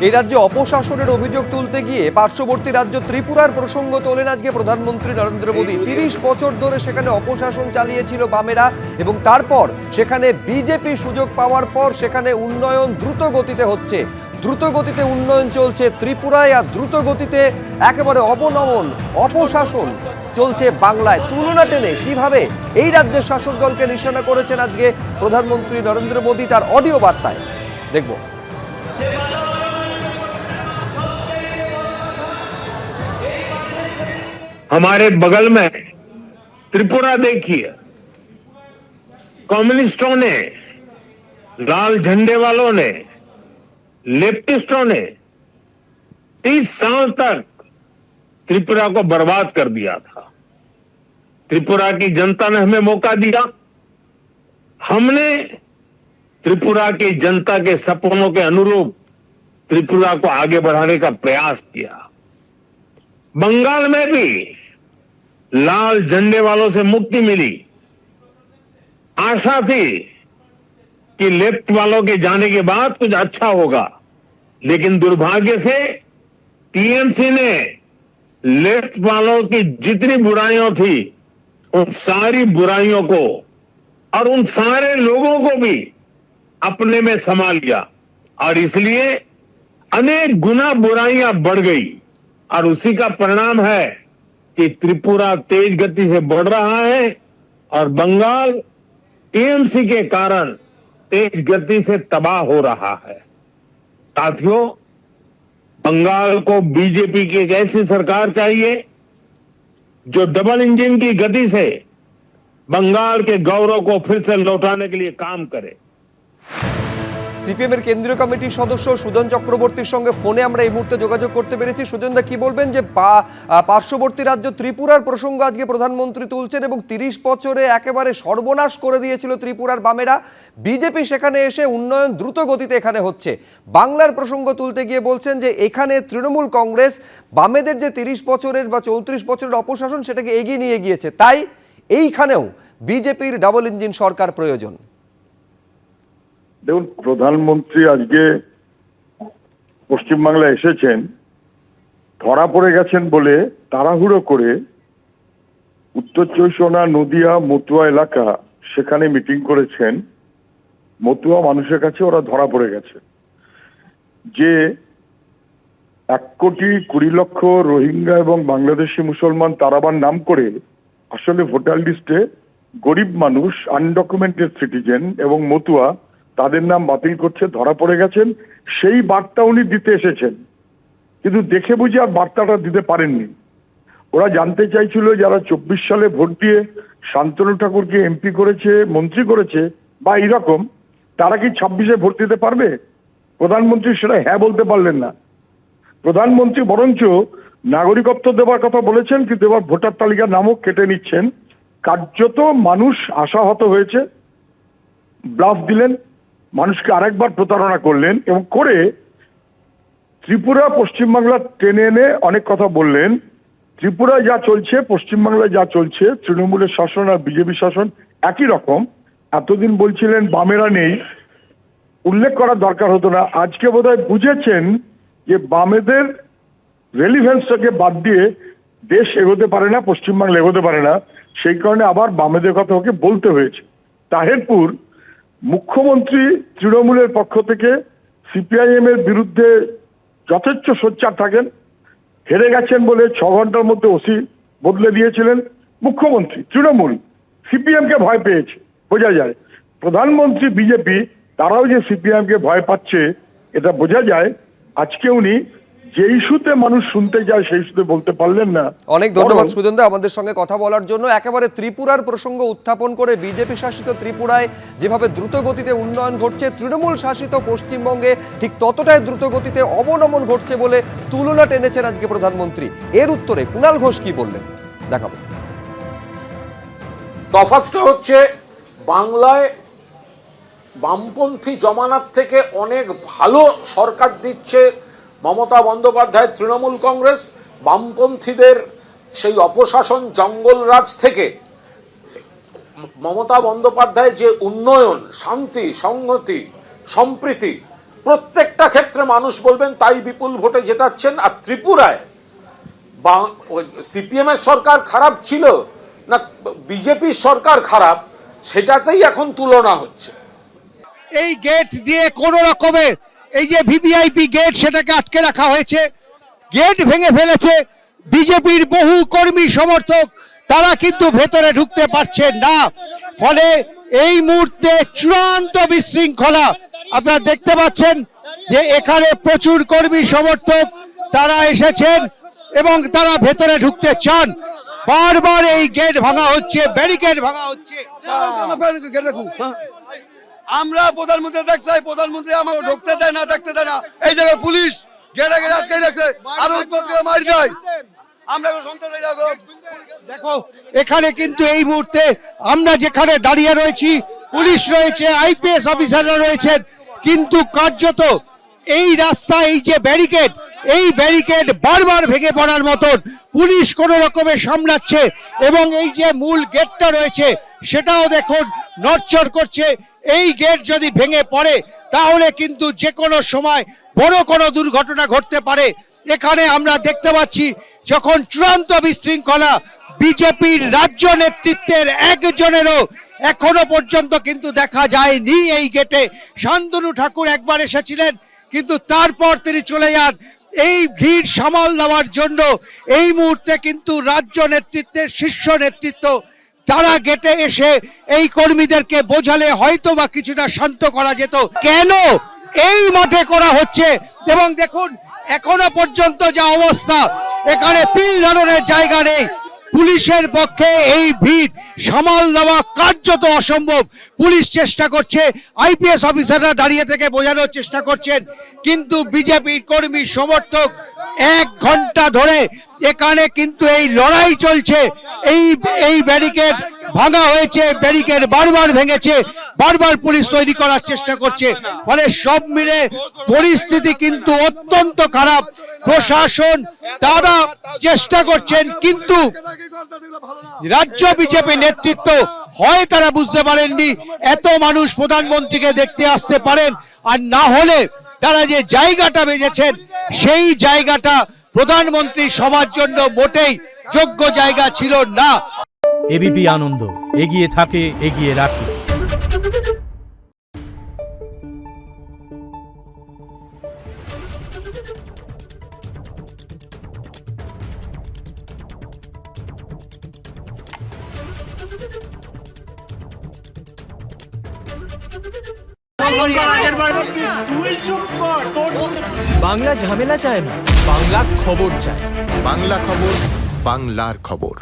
এই রাজ্যে অপশাসনের অভিযোগ তুলতে গিয়ে পার্শ্ববর্তী রাজ্য ত্রিপুরার প্রসঙ্গ তোলেন আজকে প্রধানমন্ত্রী নরেন্দ্র মোদী। ৩০ বছর ধরে সেখানে অপশাসন চালিয়েছিল বামেরা এবং তারপর সেখানে বিজেপি সুযোগ পাওয়ার পর সেখানে উন্নয়ন দ্রুত গতিতে হচ্ছে, দ্রুত গতিতে উন্নয়ন চলছে ত্রিপুরায়, আর দ্রুত গতিতে একেবারে অবনমন অপশাসন চলছে বাংলায়। তুলনা টেনে কিভাবে এই রাজ্যের শাসক দলকে নিশানা করেছেন আজকে প্রধানমন্ত্রী নরেন্দ্র মোদী তার অডিও বার্তায় দেখব। हमारे बगल में त्रिपुरा देखिए, कम्युनिस्टों ने, लाल झंडे वालों ने, लेफ्टिस्टों ने 30 साल तक त्रिपुरा को बर्बाद कर दिया था। त्रिपुरा की जनता ने हमें मौका दिया, हमने त्रिपुरा की जनता के सपनों के अनुरूप त्रिपुरा को आगे बढ़ाने का प्रयास किया। बंगाल में भी लाल झंडे वालों से मुक्ति मिली। आशा थी कि लेफ्ट वालों के जाने के बाद कुछ अच्छा होगा, लेकिन दुर्भाग्य से टीएमसी ने लेफ्ट वालों की जितनी बुराइयां थी उन सारी बुराइयों को और उन सारे लोगों को भी अपने में समा लिया, और इसलिए अनेक गुना बुराइयां बढ़ गई। और उसी का परिणाम है कि त्रिपुरा तेज गति से बढ़ रहा है और बंगाल टीएमसी के कारण तेज गति से तबाह हो रहा है। साथियों, बंगाल को बीजेपी की एक ऐसी सरकार चाहिए जो डबल इंजन की गति से बंगाल के गौरव को फिर से लौटाने के लिए काम करे। সিপিএমের কেন্দ্রীয় কমিটির সদস্য সুজন চক্রবর্তীর সঙ্গে ফোনে আমরা এই মুহূর্তে যোগাযোগ করতে পেরেছি। সুজনদা, কি বলবেন যে পার্শ্ববর্তী রাজ্য ত্রিপুরার প্রসঙ্গ আজকে প্রধানমন্ত্রী তুলছেন এবং ৩০ বছরে একেবারে সর্বনাশ করে দিয়েছিল ত্রিপুরার বামেরা, বিজেপি সেখানে এসে উন্নয়ন দ্রুত গতিতে এখানে হচ্ছে। বাংলার প্রসঙ্গ তুলতে গিয়ে বলছেন যে এখানে তৃণমূল কংগ্রেস বামেদের যে ৩০ বছরের বা ৩৪ বছরের অপশাসন সেটাকে এগিয়ে নিয়ে গিয়েছে, তাই এইখানেও বিজেপির ডাবল ইঞ্জিন সরকার প্রয়োজন। দেখুন, প্রধানমন্ত্রী আজকে পশ্চিমবাংলায় এসেছেন, ধরা পড়ে গেছেন বলে তাড়াহুড়ো করে উত্তর চব্বিশ পরগনা, নদিয়া, মতুয়া এলাকা সেখানে মিটিং করেছেন। মতুয়া মানুষের কাছে ওরা ধরা পড়ে গেছে যে 1,20,00,000 রোহিঙ্গা এবং বাংলাদেশি মুসলমান তারাবার নাম করে আসলে ভোটার লিস্টে গরিব মানুষ, আনডকুমেন্টেড সিটিজেন এবং মতুয়া তাদের নাম বাতিল করছে, ধরা পড়ে গেছেন। সেই বার্তা উনি দিতে এসেছেন, কিন্তু দেখে বুঝে আর বার্তাটা দিতে পারেননি। ওরা জানতে চাইছিল যারা 24 সালে ভোট দিয়ে শান্তনু ঠাকুরকে এমপি করেছে, মন্ত্রী করেছে বা এইরকম, তারা কি 26-এ ভোট দিতে পারবে? প্রধানমন্ত্রী সেটা হ্যাঁ বলতে পারলেন না। প্রধানমন্ত্রী বরঞ্চ নাগরিকত্ব দেওয়ার কথা বলেছেন, কিন্তু এবার ভোটার তালিকার নামও কেটে নিচ্ছেন। কার্যত মানুষ আশাহত হয়েছে, ব্লাফ দিলেন, মানুষকে আরেকবার প্রতারণা করলেন এবং করে ত্রিপুরা পশ্চিমবাংলা টেনে এনে অনেক কথা বললেন। ত্রিপুরায় যা চলছে, পশ্চিমবাংলায় যা চলছে, তৃণমূলের শাসন আর বিজেপি শাসন একই রকম। এতদিন বলছিলেন বামেরা নেই, উল্লেখ করার দরকার হতো না। আজকে বোধহয় বুঝেছেন যে বামেদের রেলিভেন্সটাকে বাদ দিয়ে দেশ এগোতে পারে না, পশ্চিমবাংলা এগোতে পারে না, সেই কারণে আবার বামেদের কথা ওকে বলতে হয়েছে। তাহেরপুর মুখ্যমন্ত্রী তৃণমূলের পক্ষ থেকে সিপিআইএম এর বিরুদ্ধে যথেচ্ছ সোচ্চার থাকেন। হেরে গেছেন বলে 6 ঘন্টার মধ্যে ওসি বদলে দিয়েছিলেন মুখ্যমন্ত্রী। তৃণমূল সিপিএম কে ভয় পেয়েছে, বোঝা যায়। প্রধানমন্ত্রী বিজেপি তারাও যে সিপিএম কে ভয় পাচ্ছে এটা বোঝা যায়। আজকে উনি যে ইস্যুতে মানুষ শুনতে যায় সেই ইস্যুতে বলতে পারলেন না। অনেক ধন্যবাদ সুজনদা আমাদের সঙ্গে কথা বলার জন্য। একেবারে ত্রিপুরার প্রসঙ্গ উত্থাপন করে বিজেপি শাসিত ত্রিপুরায় যেভাবে দ্রুত গতিতে উন্নয়ন ঘটছে, তৃণমূল শাসিত পশ্চিমবঙ্গে ঠিক ততটাই দ্রুত গতিতে অবনমন ঘটছে বলে তুলনা টেনেছেন আজকে প্রধানমন্ত্রী। এর উত্তরে কুণাল ঘোষ কি বললেন দেখাবো। তফাৎটা হচ্ছে বাংলায় বামপন্থী জমানার থেকে অনেক ভালো সরকার দিচ্ছে মমতা বন্দ্যোপাধ্যায় তৃণমূল কংগ্রেস। বামপন্থীদের সেই অপশাসন জঙ্গলরাজ থেকে মমতা বন্দ্যোপাধ্যায় যে উন্নয়ন, শান্তি, সংহতি, সম্প্রীতি প্রত্যেকটা ক্ষেত্রে মানুষ বলবেন তাই বিপুল ভোটে জেতাচ্ছেন। আর ত্রিপুরায় সিপিএম এর সরকার খারাপ ছিল না বিজেপির সরকার খারাপ, সেটাতেই এখন তুলনা হচ্ছে। এই গেট দিয়ে কোনো রকমে এই যে ভিভিআইপি গেট সেটাকে আটকে রাখা হয়েছে, গেট ভেঙে ফেলেছে বিজেপির বহু কর্মী সমর্থক, তারা কিন্তু ভেতরে ঢুকতে পারছেন না। ফলে এই মুহূর্তে চূড়ান্ত বিশৃঙ্খলা আপনারা দেখতে পাচ্ছেন যে এখানে প্রচুর কর্মী সমর্থক তারা এসেছেন এবং তারা ভেতরে ঢুকতে চান। বারবার এই গেট ভাঙা হচ্ছে, ব্যারিকেড ভাঙা হচ্ছে। আমরা প্রধানমন্ত্রী দেখতে চাই, প্রধানমন্ত্রী আমাকে ঢুকতে দেয় না, দেখতে দেয় না। এই জায়গায় পুলিশ গেটে গেটে আটকে রাখছে, আরো উৎপাত করে মারি দেয়। আমরা দেখো এখানে কিন্তু এই মুহূর্তে আমরা যেখানে দাঁড়িয়ে রয়েছি, পুলিশ রয়েছে, আইপিএস অফিসাররা রয়েছেন, কিন্তু কার্যত এই রাস্তা, এই যে ব্যারিকেড, এই ব্যারিকেড বারবার ভেঙে পড়ার মতন পুলিশ কোনো রকমে সামলাচ্ছে এবং এই যে মূল গেটটা রয়েছে সেটাও দেখুন নড়চড় করছে। এই গেট যদি ভেঙে পড়ে তাহলে কিন্তু যে কোনো সময় বড় কোনো দুর্ঘটনা ঘটতে পারে। এখানে আমরা দেখতে পাচ্ছি যখন চূড়ান্ত বিশৃঙ্খলা, বিজেপির রাজ্য নেতৃত্বের একজনেরও এখনো পর্যন্ত কিন্তু দেখা যায়নি এই গেটে। শান্তনু ঠাকুর একবার এসেছিলেন, কিন্তু তারপর তিনি চলে যান। এই ভিড় সামাল দেওয়ার জন্য এই মুহূর্তে কিন্তু রাজ্য নেতৃত্বের শীর্ষ নেতৃত্ব তারা গেটে এসে এই কর্মীদেরকে বোঝালে হয়তো বা কিছুটা শান্ত করা যেত। কেন এই মাঠে করা হচ্ছে? এবং দেখুন এখনো পর্যন্ত যা অবস্থা, এখানে তিল ধারণের জায়গা নেই। পুলিশের পক্ষে এই ভিড় সামাল দেওয়া কার্যত অসম্ভব। পুলিশ চেষ্টা করছে, আইপিএস অফিসাররা দাঁড়িয়ে থেকে বোঝানোর চেষ্টা করছেন, কিন্তু বিজেপির কর্মী সমর্থক 1 ঘন্টা ধরে এখানে কিন্তু এই লড়াই চলছে। এই ব্যারিকেড ভাঙা হয়েছে, ব্যারিকেড বারবার ভেঙেছে, বারবার পুলিশ তৈরি করার চেষ্টা করছে। ফলে সব মিলে পরিস্থিতি কিন্তু অত্যন্ত খারাপ। প্রশাসন তারা চেষ্টা করছেন, কিন্তু রাজ্য বিজেপি নেতৃত্ব হয় তারা বুঝতে পারেননি এত মানুষ প্রধানমন্ত্রীকে দেখতে আসতে পারেন, আর না হলে তারা যে জায়গাটা বেজেছেন সেই জায়গাটা প্রধানমন্ত্রী সবার জন্য মোটেই যোগ্য জায়গা ছিল না। এবিপি আনন্দ, এগিয়ে থাকে, এগিয়ে রাখে। বাংলা ঝামেলা চায় না, বাংলা খবর চায়। বাংলা খবর, বাংলার খবর।